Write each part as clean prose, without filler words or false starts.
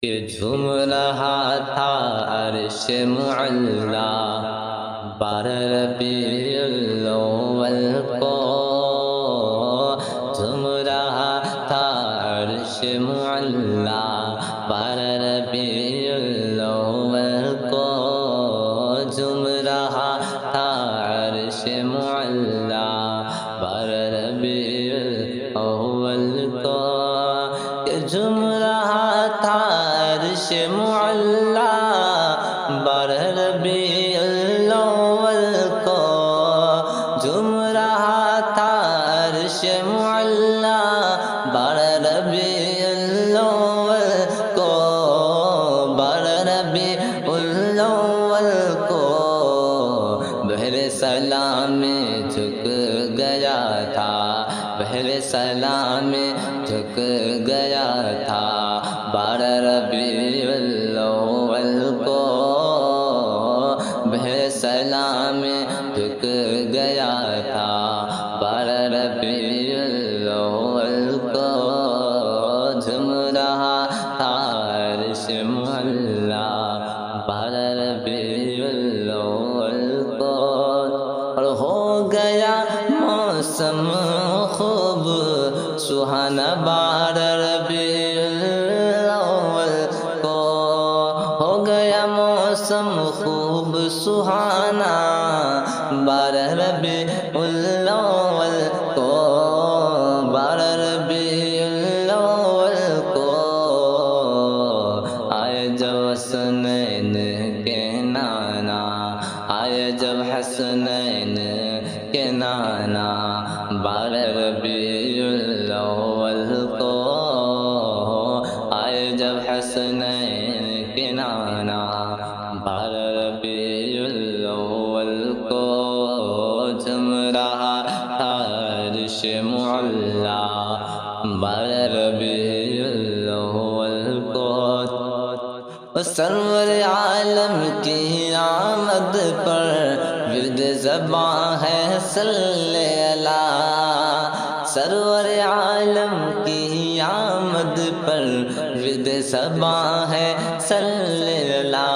کہ جھوم رہا تھا عرش معلا 12 ربیع الاول کو جھوم رہا تھا عرش معلا 12 ربیع الاول کو جھوم رہا تھا عرش معلا 12 ربیع الاول کو کہ جھوم رہا تھا عرش معلا 12 ربیع الاول کو جھوم رہا تھا عرش معلا 12 ربیع الاول کو 12 ربیع الاول کو بحر سلام میں جھک گیا تھا بحر سلام میں جھک گیا تھا 12 ربیع الاول کو بحر سلام میں جھک گیا تھا 12 ربیع الاول کو جھوم رہا تھا عرش معلا 12 ربیع الاول کو اور ہو گیا موسم خوب سہانا 12 ربیع الاول کو ہو گیا موسم خوب سہانا 12 ربیع الاول کو 12 ربیع الاول کو آئے جب حسنین کے نانا آئے جب حسنین کے نانا 12 ربیع الاول کو آئے جب حسنین کے نانا 12 ربیع الاول کو جھوم رہا تھا عرش معلا 12 ربیع الاول کو سرور عالم کی آمد پر ورد زباں ہے صلی اللہ سرور عالم کی آمد پر ورد زباں ہے صلی اللہ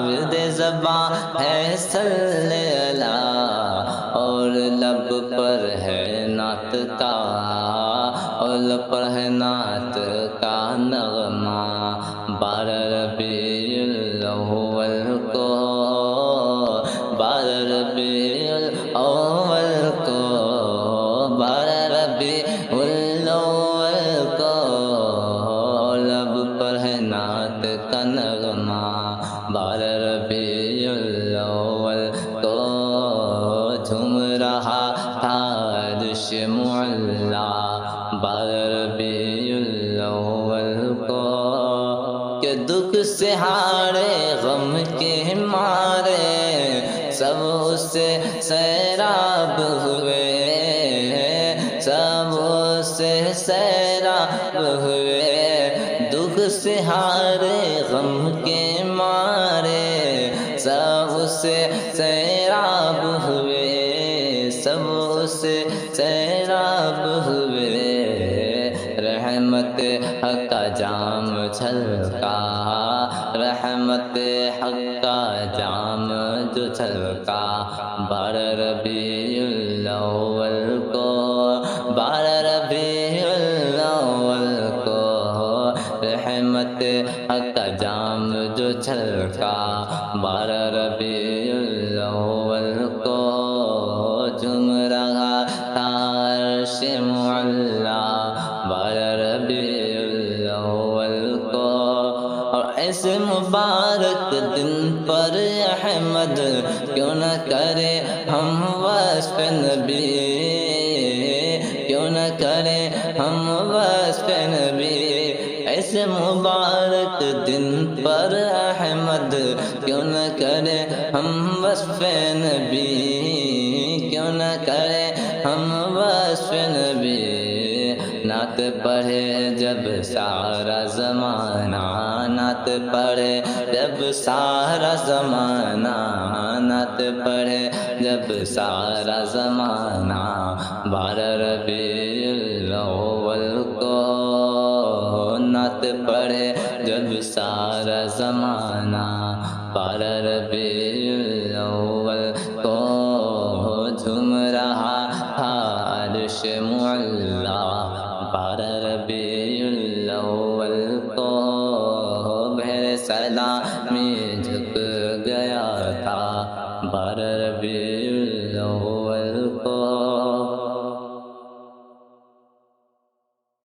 ورد زباں ہے صلی اللہ اور لب پر ہے نعت کا اور لب پر ہے نعت کا نغمہ 12 ربیع الاول کو 12 ربیع الاول کو 12 ربیع الاول کو لب پر ہے نعت کا نغمہ 12 ربیع الاول کو جھوم رہا تھا عرش معلا 12 ربیع الاول کو کہ دکھ سے ہارے غم کے مارے سب اس سے سیراب ہوئے سب اس سے سیراب ہوئے دکھ سے ہارے غم کے مارے سب اس سے سیراب ہوئے سب اس سے سیراب ہوئے رحمت حق کا جام چھلکا رحمت حق کا جام جو چھلکا 12 ربیع الاول کو 12 ربیع الاول کو رحمت حق کا جام جو چھلکا 12 ربیع الاول کو جھوم رہا تھا عرش معلا 12 ربیع الاول کو اور ایسے مبارک دن پر احمد کیوں نہ کرے ہم وصف نبی کیوں نہ کرے ہم وصف نبی ایسے مبارک دن پر احمد کیوں نہ کرے ہم وصف نبی کیوں نہ کرے ہم وصف نبی نعت پڑھے جب سارا زمانہ نعت پڑھے جب سارا زمانہ نعت پڑھے جب سارا زمانہ 12 ربیع الاول کو نعت پڑھے جب سارا زمانہ، 12 ربیع الاول کو جھوم رہا تھا عرش معلا، 12 ربیع الاول کو بہر سلامی جھک گیا تھا، 12 ربیع